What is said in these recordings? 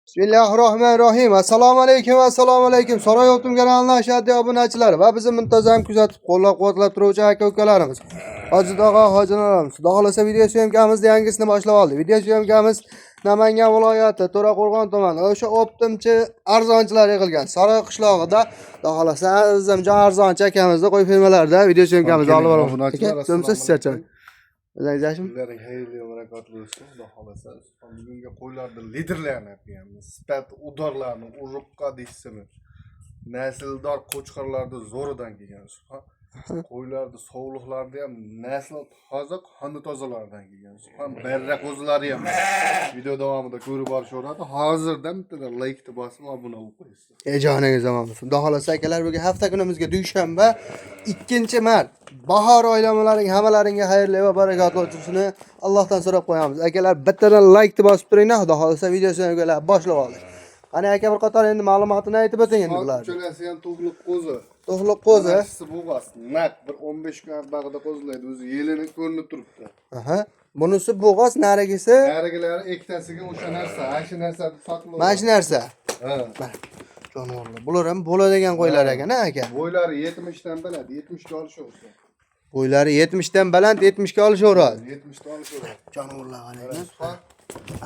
Bismillahirrahmanirrahim. Assalomu alaykum, assalomu alaykum. Saroy Optim kanalining ashaddiy obunachilar va bizni muntazam kuzatib, qo'llab-quvvatlab turuvchi aka-ukalarimiz. Hoji tog'a, hojilarimiz. Xudo xolasa video syomkamizni yangisini boshlab oldik. Video syomkamiz Namangan viloyati To'raqo'rg'on tumani o'sha optimchi arzonchilar yig'ilgan Saroy qishlog'ida xudo xolasa azimjon arzonchi akamizni qo'y fermalarida video syomkamizni olib boramiz. Tumsiz charchang. Sizlarning xayrli va barakotli bo'lsin. Xudo xolasa bugungi qo'ylarni liderlarni aytamiz. Sifat udorlarni urug'qa deysizmi? Nasldor qo'chqorlarni zo'ridan kelgan. Qo'ylarni sovliqlarni ham nasl toza, qoni tozalardan kelgan. Barra qo'zlari ham video davomida ko'rib borishaveradi. Hozirdan bitta like bosib obuna bo'lib qo'yasiz. Joningiz omon bo'lsin. Xudo xolasa akalar, bugun hafta kunimizga dushanba 2-mart. Bahor oylamalarining hammalaringga xayrli va barakotli o'tishini Allohdan so'rab qo'yamiz. Akalar, bittadan like bosib turinglar. Xudo xolasa videoni boshlab oldik. Qani aka, bir qator endi ma'lumotini aytib o'ting endi bular. Cho'lasi ham tug'liq qo'zi. Tug'liq qo'zi. Bo'g'as. Naq bir 15 kun bag'ida qo'zlaydi. O'zi yelini ko'rinib turibdi. Aha. Bunisi bo'g'as, narigisi. Narigilari ikkitasiga o'sha narsa, shu narsani sotib. Mana shu narsa. Ha. Jonivorlar. Bular ham bo'ladigan qo'ylar ekan, aka. Bo'ylari 70 dan baland, 70 ga olishaveradi. Bo'ylari 70 dan baland, 70 ga olishaveradi. 70 ga olishaveradi. Jonivorlar qarang.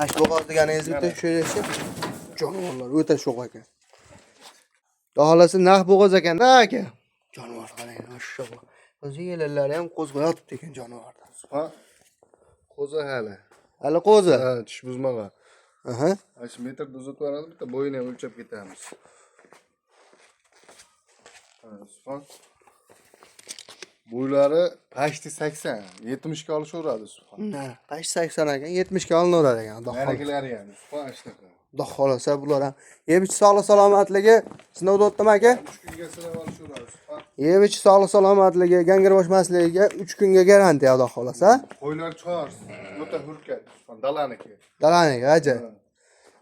Ash bo'g'az deganingiz bitta shu jonivorlar o'ta sho'q ekan. Xohlasa naq bo'g'az ekan-da aka. Jonivor qarang, mashalloh. O'zi yelalari ham qo'zg'ayotibdi ekan jonivorlar. Qo'zi hali. Hali qo'zi. Ha, tish buzmagan. Aha. 5 metr uzatib beradi, bitta bo'yini ham o'lchab ketamiz. Ha, bo'ylari pashti 80, 70 ga olishaveradi. Ha, pashti 80 ekan, 70 ga olinaverar ekan. Narigilari ham, shunaqa. Xudo xolasa bular ham yeb-ichib sog'lik salomatligi sinovda o'tdimi aka? 3 kunga sinab olishaveradi. Yeb-ichib sog'lik salomatligi, gangir boshmasligiga 3 kunga garantiya xudo xolasa. Qo'ylar chor, o'ta hurkat, dalaniki. Dalaniki, aja.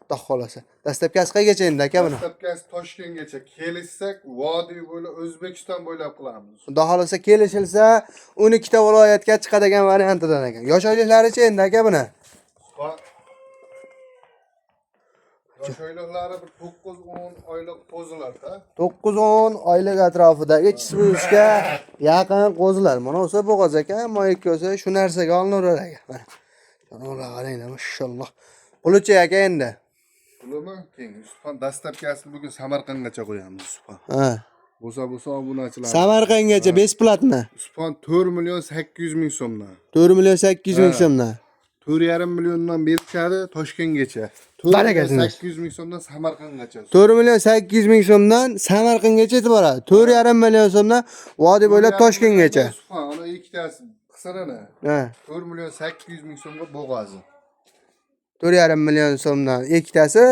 Xudo xolasa. Dastlabkasi qayergacha endi aka buni? Dastlabkasi Toshkentgacha kelishsak, vodiy bo'ylab O'zbekiston bo'ylab qilamiz. Xudo xolasa kelishilsa 12 ta viloyatga chiqadigan variantidan ekan. Yosh oyliklaricha endi aka buni? Yosh oyliklari bir 9-10 oylik qo'zilarda. 9-10 oylik atrofidagi chiqishga yaqin qo'zilar. Mana o'sa bo'g'az ekan, moyik bo'lsa shu narsaga olinaverar ekan. Mana. Jonivorlar qaranglar, mashalloh. Quluchi aka endi. Pulimi keng. Dastlabkasini bugun Samarqandgacha qo'yamiz. Ha. Bo'lsa obunachilar. Samarqandgacha besplatmi? 4 million 800 ming so'mdan. 4 million 800 ming so'mdan. 4,5 milliondan berishadi Toshkentgacha. 800 ming so'mdan Samarqandgacha. 4 million 800 ming so'mdan Samarqandgacha yetib boradi. 4,5 million so'mdan vodiy bo'ylab Toshkentgacha. Ana ikkitasi qisqarana. Ha. 4 million 800 ming so'mga bo'g'azi. 4,5 million so'mdan ikkitasi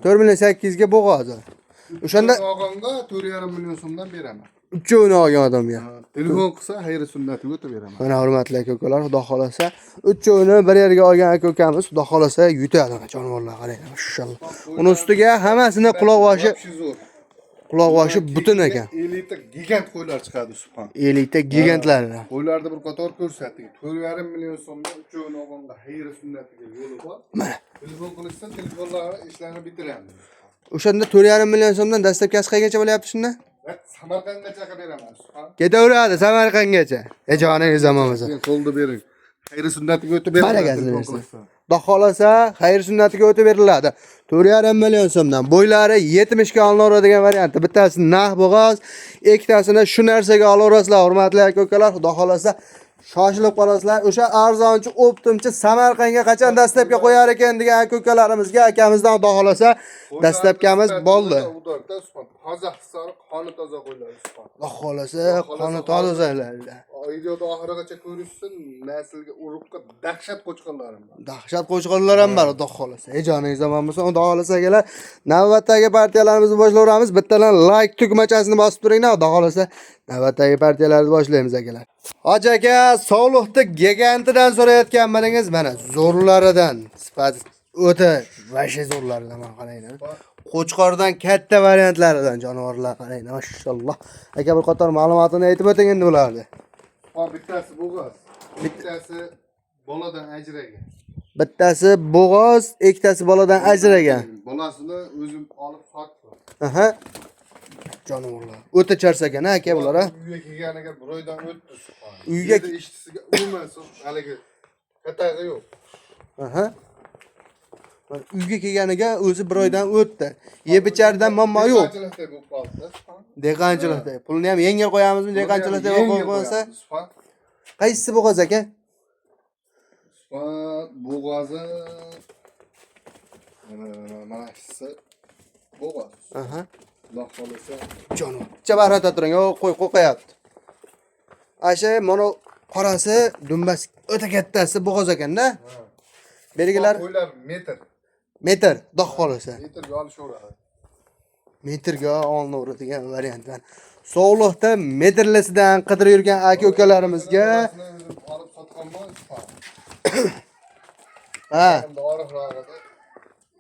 4 million 800 ga bo'g'azi. O'shanda olganda 4,5 million so'mdan beraman. Uchovini olgan odamga. Telefon qilsa xayri sunnatiga o'tib beraman. Mana hurmatli aka-ukalar, xudo xolasa uchovini bir yerga olgan aka-ukamiz xudo xolasa yutadi. Jonivorlar qarang, mashalloh. Uni ustiga hammasini quloq-voshi butun ekan. Elita gigant qo'ylar chiqadi subhan. Elita gigantlar. Qo'ylarni bir qator ko'rsating. 4,5 million so'mdan uchovini olganda xayri sunnatiga yo'li bor. Mana Telefon qilishsa telefonlar ishlarini bitiramiz. o'shanda 4,5 million so'mdan dastlabkasi qayergacha bo'lyapti shunda? Samarqandgacha beraman. Ketaveradi Samarqandgacha. Joningiz omon bo'lsin. Qo'lni bering. Xayri sunnatiga o'tib beriladi. Xudo xolasa xayr sunnatiga o'tib beriladi. 4,5 million so'mdan. Bo'ylari 70 ga olinaveradigan varianti. Bittasi naq bo'g'oz, ikkitasini shu narsaga olaverasizlar, hurmatli aka-ukalar. Xudo xolasa shoshilib qolasizlar. O'sha arzonchi optimchi Samarqandga qachon dastlabga qo'yar ekan degan aka-ukalarimizga akamizdan xudo xolasa dastlabkamiz bo'ldi. Qozog'iston qoni toza qo'ylar. Xudo xolasa qoni tozalar. Videoda oxirigacha ko'rishsin, naslga urug'ga dahshat qo'chqonlarim bor. Dahshat qo'chqonlar ham bor, xudo xolasa. Joningiz omon bo'lsin. Xudo xolasa akalar, navbatdagi partiyalarimizni boshlayveramiz. Bittadan like tugmachasini bosib turinglar. Xudo xolasa navbatdagi partiyalarni boshlaymiz akalar. Hoji aka, sog'liqni gigantidan so'rayotganmiz, mana zo'rlaridan. Sifat o'ta vasha zo'rlaridan mana qaranglar. Qo'chqordan katta variantlaridan jonivorlar qaranglar, mashalloh. Aka bir qator ma'lumotini aytib o'ting endi bularni. Bittasi bo'g'oz, bittasi boladan ajragan. Bittasi bo'g'oz, ikkitasi boladan ajragan. Bolasini o'zim olib sotdim. Aha. Jonivorlar. O'ta charchagan aka bular ha. Uyga kelganiga bir oydan o'tdi Subhan. Uyga ishtisiga urmasa haligi qatag'i yo'q. aha. Mana uyga kelganiga o'zi bir oydan o'tdi. Yeb ichardan muammo yo'q. Dehqonchilikda bo'lib qoldi Subhan. Dehqonchilikda. Pulni ham yengil qo'yamizmi dehqonchilikda qo'yib qo'ysa? Subhan. Qaysi bo'g'oz aka? Subhan bo'g'ozi mana shisi bo'g'oz. Aha. Xudo xolasa Jonivor. Chabarata turing. Yo'q, qo'yapti. Asha mana qorasi dumbas o'ta kattasi bo'g'oz ekanda. Belgilar qo'ylar metr. metr, doq qolasa. Metrga olishaveradi. Metrga olinaveradigan variantlar. Sog'liqda metrlisidan qidirib yurgan aka-ukalarimizga olib sotganman Subhan. ha, Dorixlarida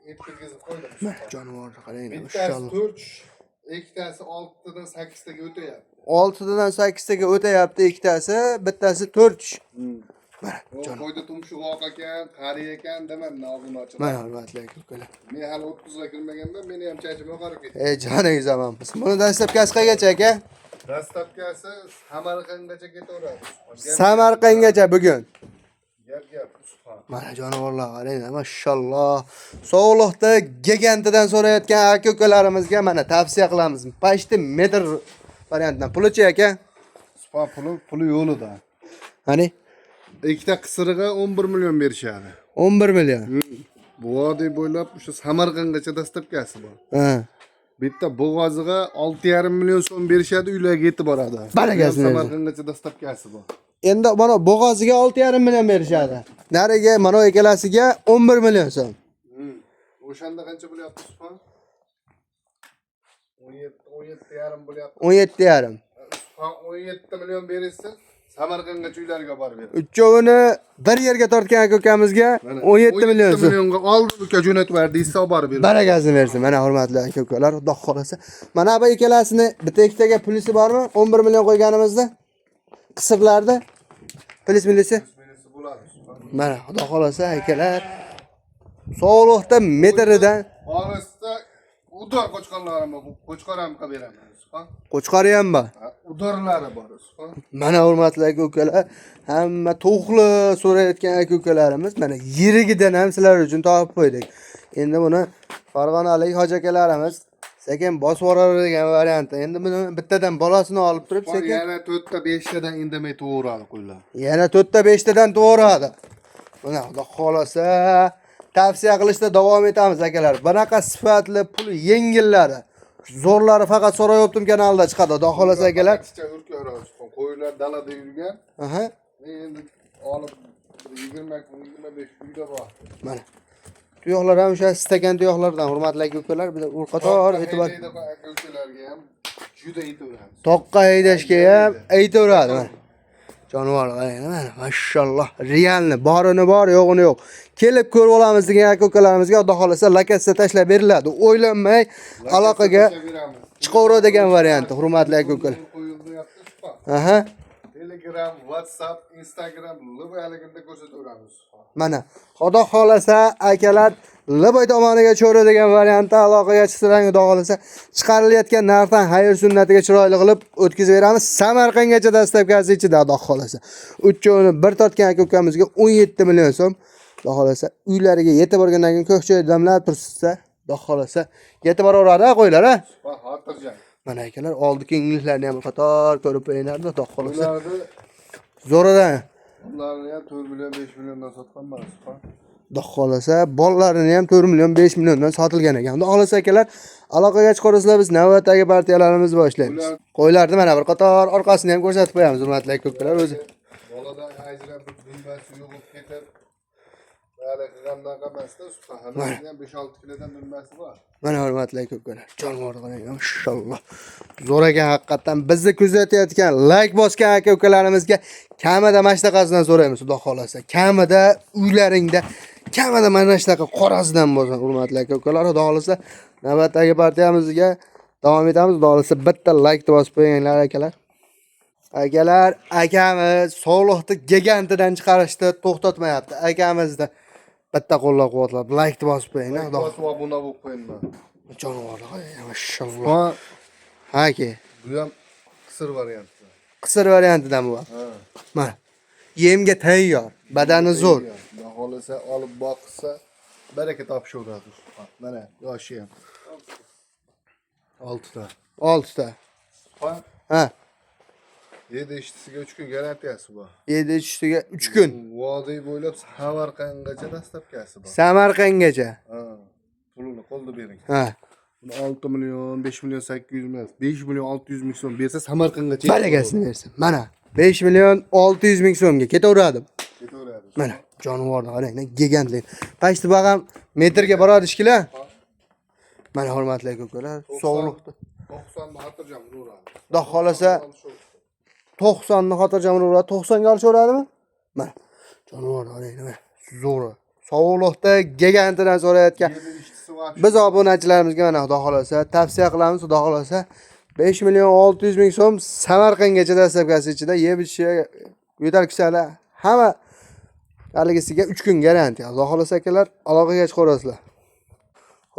yetkazib qo'ydim. jonivorni qarang, Bittasi maşallah. 4, ikkitasi 6 dan 8 taga o'tayapti. 6 dan 8 taga o'tayapti ikkitasi, bittasi 4. Mana, Qo'yda tumshug'oq ekan, qari ekan deman nog'unochi. mana hurmatli aka-ukalar. Men hali 30 ga kirmaganman, meni ham chachimga qarab ketdi. Ey joningiz omon bo'lsin. Buni dastlabkasi qayergacha aka? Dastlabkasi Samarqandgacha ketaveradi. Samarqandgacha bugun. Gap Subhan. Mana jonivorlar qarang, maşallah. Sog'liqda gigantidan so'rayotgan aka-ukalarimizga mana tavsiya qilamiz. Pashti metr variantdan pulichi aka? Subhan puli yo'lida. Hani Ikkita qisirga 11 million berishadi. 11 million. Bu vodiy bo'ylab o'sha Samarqandgacha dastlabkasi bor. Ha. Bitta bo'g'oziga 6,5 million so'm berishadi, uylarga yetib boradi. Barakasini. Samarqandgacha dastlabkasi bor. Endi mana bo'g'oziga 6,5 million berishadi. Nariga mana ikkalasiga 11 million so'm. O'shanda qancha bo'lyapti Subhan? 17,5 bo'lyapti. 17,5. Subhan 17 million berishsa, Samarqandgacha uylarga borib beradi. Uchovini bir yerga tortgan aka-ukamizga 17 million so'm. millionga oldi, uka jo'natib berdi, desa borib beradi. Barakasini bersin. Mana hurmatli aka-ukalar, xudo xolasa. Mana bu ikkalasini bitta ikkitaga pulisi bormi? 11 million qo'yganimizda qisirlarda plis millisi. Menisi bo'ladi Subhan. Mana xudo xolasa akalar sog'liqda metridan Orasida udor qo'chqorlari bor, qo'chqor ham qilib beraman Subhan. qo'chqori ham bor. Udorlari bor Subhan. Mana hurmatli aka-ukalar, hamma to'qli so'rayotgan aka-ukalarimiz mana yirigidan ham sizlar uchun topib qo'ydik. Endi buni Farg'onalik hoji akalarimiz sekin bosib yuboradigan varianti. Endi buni bittadan bolasini olib turib sekin Yana 4 ta 5 tadan indamay to'g'radi qo'ylar. yana 4 ta 5 tadan to'g'radi. Mana xudo xolasa tavsiya qilishda davom etamiz akalar. Bunaqa sifatli pul yengillari zo'rlari faqat so'rayaptim kanalda chiqadi. Xudo xolasa akalar. Qo'ylar dalada yurgan. Aha. Endi olib 20-25 kunda bor. Mana. Tuyoqlar ham o'sha stakan tuyoqlardan hurmatli aka-ukalar, bir qator e'tibor. Aka-ukalarga ham juda aytaveramiz. Toqqa haydashga ham aytaveradi mana. Jonivor qarang mana, maşallah. Realni, borini bor, yo'g'ini yo'q. Kelib ko'rib olamiz degan aka-ukalarimizga xudo xolasa lokatsiya tashlab beriladi. O'ylanmay aloqaga chiqaveradigan varianti, hurmatli aka-ukalar. Aha. Telegram, WhatsApp, Instagram libaligida ko'rsataveramiz. Mana xudo xolasa akalar Libay tomoniga cho'radigan variantda aloqaga chiqsang, xudo xolasa chiqarilayotgan narxdan xayr sunnatiga chiroyli qilib o'tkazib beramiz. Samarqandgacha dastlabkasi ichida xudo xolasa. Uchovini bir tortgan aka-ukamizga 17 million so'm. Xudo xolasa uylariga yetib borgandan keyin ko'kchoy damlab tursa, xudo xolasa yetib boraveradi qo'ylar ha. Xotirjam. Mana akalar oldiki inglizlarni ham qator ko'rib qo'yinglar-da, xudo xolasa. Ularni Zo'radan ularni ham 4 million 5 milliondan sotganman. Xudo xolasa bollarini ham 4 million 5 milliondan sotilgan ekan. Xudo xolasa akalar aloqaga chiqarsizlar, biz navbatdagi partiyalarimizni boshlaymiz. Qo'ylarni mana bir qator orqasini ham ko'rsatib qo'yamiz hurmatli aka-ukalar o'zi. Boladan ajrab dumbasi yo'qib ketib hali qilgandan qamasda Subhan ham 5-6 kilodan dumbasi bor. Mana hurmatli aka-ukalar, jonivor qarang, maşallah. Zo'r ekan haqiqatan. Bizni kuzatayotgan, like bosgan aka-ukalarimizga kamida mashtaqasidan so'raymiz, xudo xolasa. Kamida uylaringda, kamida mana shunaqa qorasidan bo'lsin, hurmatli aka-ukalar. Xudo xolasa navbatdagi partiyamizga davom etamiz. Xudo xolasa bitta like bosib qo'yinglar akalar. Akamiz sog'liqni gigantidan chiqarishni to'xtatmayapti. Akamizni bitta qo'llab-quvvatlab, like bosib qo'ying. Bosib obuna bo'lib qo'yinglar. Jonivorlar, mashalloh. Ha, Ha aka. bu ham qisir varianti. Qisir variantidan bu. Ha. Mana. Yemga tayyor, badani zo'r. Xudo xolasa olib boqsa baraka topishaveradi. Mana yoshi ham. 6 ta. 6 ta. Ha. 7 ishtisiga 3 kun garantiyasi bor. 7 ishtiga 3 kun. Vodiy bo'ylab Samarqandgacha dastlabkasi bor. Samarqandgacha. Ha. Pulini qo'lda bering. Ha. 6 million, 5 million 800 emas, 5 million 600 ming so'm bersa Samarqandgacha. Barakasini bersin. Mana 5 million 600 ming so'mga ketaveradi. Ketaveradi. Mana jonivorni qarang, gigantlik. Qaysi bag'am metrga boradi ishkilar? Mana hurmatli aka-ukalar, sog'liqda 90 ni xotirjam uradi. Xudo xolasa 90 ni xotirjam uradi, 90 ga olishaveradimi? Mana jonivorni qarang, mana zo'r. Sog'liqda gigantidan so'rayotgan biz obunachilarimizga mana xudo xolasa tavsiya qilamiz, xudo xolasa 5 million 600 ming so'm Samarqandgacha dastlabkasi ichida yeb ichishi, yo'talkishlar hamma haligisiga 3 kun garantiya. Xudo xolasa akalar, aloqaga chiqaverasizlar.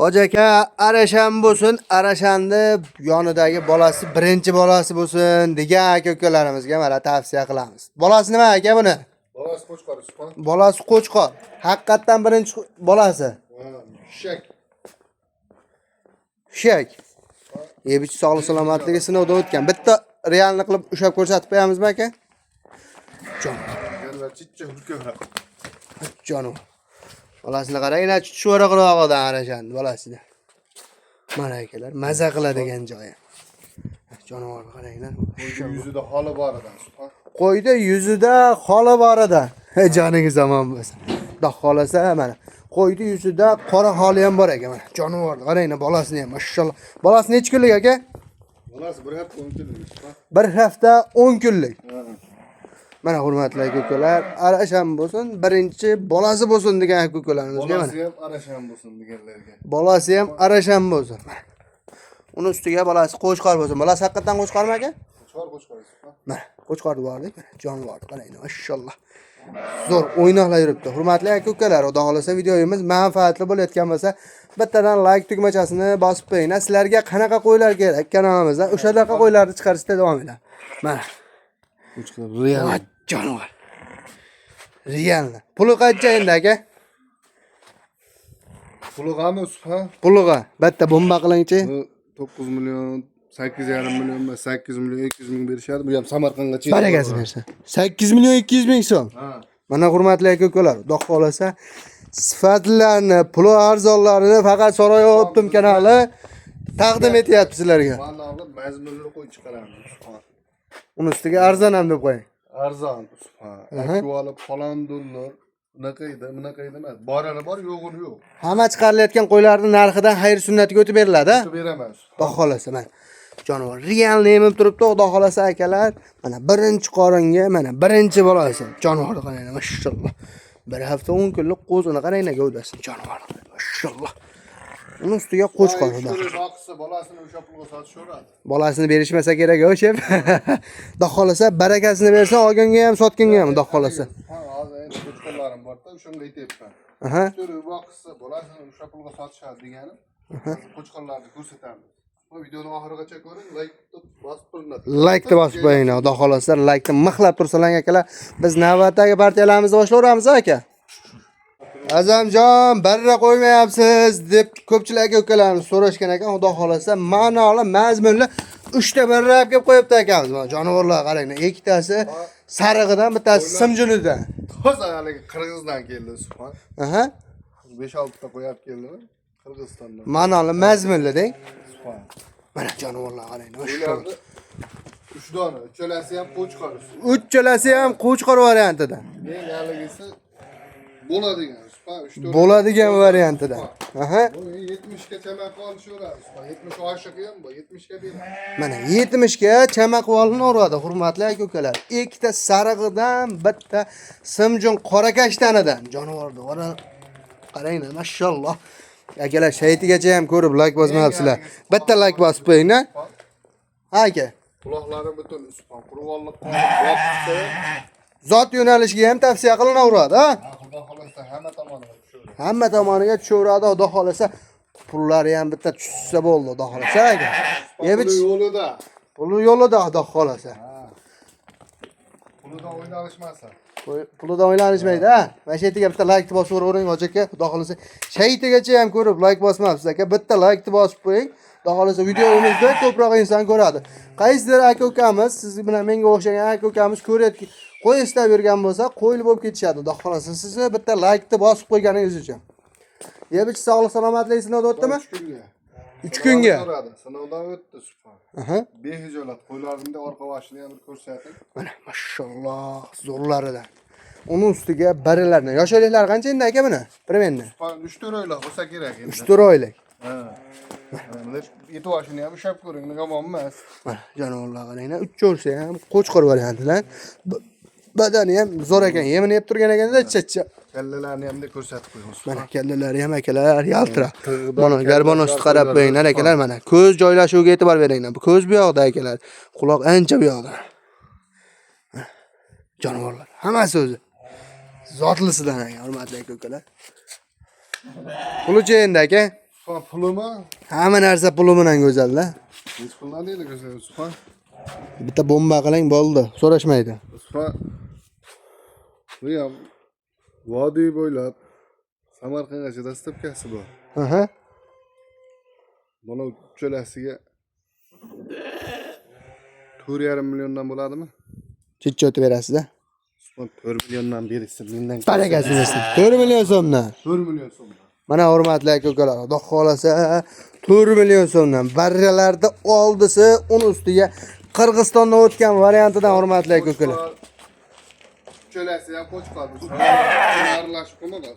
Hoji aka, Arasham bo'lsin, Arashanni yonidagi bolasi birinchi bolasi bo'lsin degan aka-ukalarimizga mana tavsiya qilamiz. Bolasi nima aka buni? Bolasi qo'chqor Usmon. Bolasi qo'chqor. Haqiqatan birinchi bolasi. Shak. Shak. Yebichi sog'lik salomatligi sinovdan o'tgan. Bitta realni qilib ushab ko'rsatib qo'yamizmi aka? Jon. Chicha hurko'ra. Jonim. Bolasini qarang, chuchvara qirog'idan Arashan bolasini. Mana akalar, maza qiladigan joyi. Jonivorni qaranglar. Yuzida holi bor ekan Usmon. Qo'yda yuzida xoli bor edi. Joningiz omon bo'lsin. Xudo xolasa mana qo'yda yuzida qora xoli ham bor ekan mana. Jonivorni qaranglar, bolasini ham mashalloh. Bolasi necha kunlik aka? Bolasi 1 hafta 10 kunlik. 1 hafta 10 kunlik. Mana hurmatli aka-ukalar, Arasham bo'lsin, birinchi bolasi bo'lsin degan aka-ukalarimizga mana. Bolasi ham Arasham bo'lsin deganlarga. Bolasi ham Arasham bo'lsin. Uni ustiga bolasi qo'chqor bo'lsin. Bolasi haqiqatan qo'chqormi aka? Qo'chqor. Mana, qo'chqorni bordik, mana jonivorni qarang, mashalloh. Zo'r o'ynoqlar yuribdi. Hurmatli aka-ukalar, xudo xolasa videomiz manfaatli bo'layotgan bo'lsa, bittadan like tugmachasini bosib qo'ying. Sizlarga qanaqa qo'ylar kerak kanalimizda, o'shalarga qo'ylarni chiqarishda davom etamiz. Mana Qo'chqor real. Jonivor. Realni. Puli qancha endi aka? Puli qami Usmon? Puliga bitta bomba qilingchi. 9 million 8,5 million emas, 8 million 200 ming berishadi. Bu ham Samarqandgacha. Barakasi bersin. 8 million 200 ming so'm. Ha. Mana hurmatli aka-ukalar, xudo xolasa sifatlarni, puli arzonlarini faqat So'roy Optim kanali taqdim etyapti sizlarga. Mana olib mazmunli qo'y chiqaramiz Usmon. Uni ustiga arzon ham deb qo'ying. Arzon Usmon. Akku olib falon dollar. Bunaqa emas. Borani bor, yo'g'ini yo'q. Hamma chiqarilayotgan qo'ylarning narxidan xayr sunnatiga o'tib beriladi. Beraman. Xudo xolasa mana jonivor real nemib turibdi, xudo xolasa akalar. Mana birinchi qoringa, mana birinchi bolasi. Jonivorni qaranglar, mashalloh. 1 hafta 10 kunlik qo'zini qaranglar gavdasini, jonivorni. Mashalloh. Uni ustiga qo'chqor bor. Boqsa bolasini o'sha pulga sotishaveradi. Bolasini berishmasa kerak o'shab. Xudo xolasa barakasini bersin, olganga ham, sotganga ham, xudo xolasa. Ha, hozir endi qo'chqorlarim bor-da, o'shanga aytyapman. Aha. Turi boqsa bolasini o'sha pulga sotishadi degani. Qo'chqorlarni ko'rsatamiz. Bu videoni oxirigacha ko'ring, like bosib turinglar. Like deb bosib qo'ying, xudo xolasa like ni mixlab tursalar akalar. Biz navbatdagi partiyalarimizni boshlayveramiz aka. Azamjon, birra qo'ymayapsiz deb ko'pchilik aka-ukalarimiz so'rashgan ekan. Xudo xolasa ma'noli, mazmunli 3 ta birra olib kelib qo'yibdi akamiz. Mana jonivorlar qaranglar, ikkitasi sarig'idan, bittasi simjunidan. Toza haligi Qirg'izdan keldi Usmon. Aha. 5-6 ta qo'yib keldi. Qirg'izistondan. Ma'noli, mazmunli deng. Usmon. Mana jonivorlar qaranglar. Ularni 3 dona, uchalasi ham qo'chqor. Uchalasi ham qo'chqor variantidan. Men haligisi bo'ladigan Usmon, 3 Bo'ladigan variantidan. Aha. Bu 70 ga chamak olishaveradi Usmon. 70 oshiqi ham bor, 70 ga beradi. Mana 70 ga chamaq olinaveradi, hurmatli aka-ukalar. Ikkita sarig'idan, bitta simjun qorakashtanidan. Jonivorni qaranglar, mashalloh. Akalar, shaytigacha ham ko'rib like bosmayapsizlar. Bitta like bosib qo'ying-a. Ha aka. Quloqlari butun Usmon, qurg'onliq qolib Zot yo'nalishiga ham tavsiya qilinaveradi, ha? Xudo xolasa hamma tomonga tushadi. Hamma tomoniga tushaveradi, xudo xolasa pullari ham bitta tushsa bo'ldi, xudo xolasa aka. Puli yo'lida. Puli yo'lida, xudo xolasa. Pulida o'ynalishmasa. Pulidan o'ylanishmaydi, ha. Mana shu yerga bitta like bosib o'ring, hoji aka. Xudo xolasa shaytigacha ham ko'rib like bosmabsiz aka. Bitta like bosib qo'ying. Xudo xolasa videomizni ko'proq inson ko'radi. Qaysidir aka-ukamiz, siz bilan menga o'xshagan aka-ukamiz ko'rayotgan, qo'y istab yurgan bo'lsa, qo'yilib bo'lib ketishadi. Xudo xolasa sizni bitta like bosib qo'yganingiz uchun. Yebich sog'lik salomatlik sinovdan o'tdimi? 3 kunga. 3 kunga. Sinovdan o'tdi Suphan. Aha. Behijolat qo'ylarimda orqa boshini ham bir ko'rsating. Mana mashalloh, zo'rlaridan. Uning ustiga barilarni. Yosh oyliklari qancha endi aka buni? Primenni. Suphan 3-4 oylik bo'lsa kerak endi. 3-4 oylik. Ha. Mana yetu boshini ham ushlab ko'ring, yomon emas. Mana jonivorlar qaranglar, 3 ko'rsa ham qo'chqor variantidan. Badani ham zo'r ekan. Yemini yeb turgan ekanda ichcha. Kallalarni ham ko'rsatib qo'yamiz. Mana kallalari ham akalar yaltirab. Mana garbonosni qarab qo'yinglar akalar, mana ko'z joylashuviga e'tibor beringlar. Bu ko'z bu yoqda akalar. Quloq ancha bu yoqda. Jonivorlar hammasi o'zi. Zotlisidan aka, hurmatli aka-ukalar. Puluchi endi aka. Suphan pulimi? Hamma narsa puli bilan go'zal-da. Hech puldan deydi go'zal Suphan. Bitta bomba qiling bo'ldi, so'rashmaydi. Suphan. Bu ham vodiy bo'ylab Samarqandgacha dastlabkasi bor. Aha. Mana uchalasiga 4,5 milliondan bo'ladimi? Chechcha o'tib berasiz-da. Suphan 4 milliondan berishsin mendan. Barakasini bersin. 4 million so'mdan. 4 million so'mdan. Mana hurmatli aka-ukalar, xudo xolasa 4 million so'mdan barralarda oldisi, uni ustiga Qirg'izistondan o'tgan variantidan hurmatli aka-ukalar. Uchalasi ham qo'chqor. Aralashib qo'ymagan.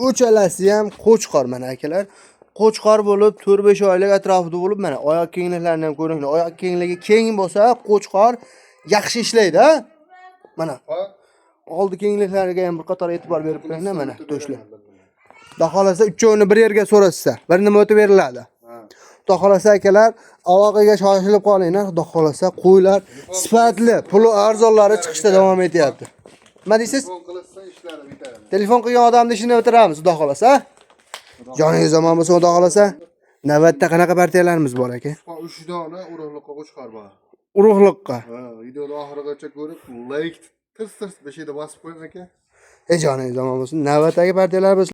Uchalasi ham qo'chqor mana akalar. Qo'chqor bo'lib 4-5 oylik atrofida bo'lib, mana oyoq kengliklarini ham ko'ringlar. Oyoq kengligi keng bo'lsa, qo'chqor yaxshi ishlaydi, ha? Mana. Oldi kengliklariga ham bir qator e'tibor berib qo'yinglar, mana to'shlar. Xudo xolasa uchovini bir yerga so'rashsa, bir nima o'tib beriladi. Xudo xolasa akalar, aloqaga shoshilib qolinglar. Xudo xolasa qo'ylar sifatli, puli arzonlari chiqishda davom etyapti. Nima deysiz? Telefon qilsa ishlari bitadi. Telefon qilgan odamni ishini bitiramiz, xudo xolasa. Joningiz omon bo'lsin, xudo xolasa. Navbatda qanaqa partiyalarimiz bor aka? 3 dona urug'liqqa qo'chqor bor. Urug'liqqa. Ha, videoni oxirigacha ko'rib, like tirs beshida bosib qo'ying aka. Joningiz omon bo'lsin. Navbatdagi partiyalar biz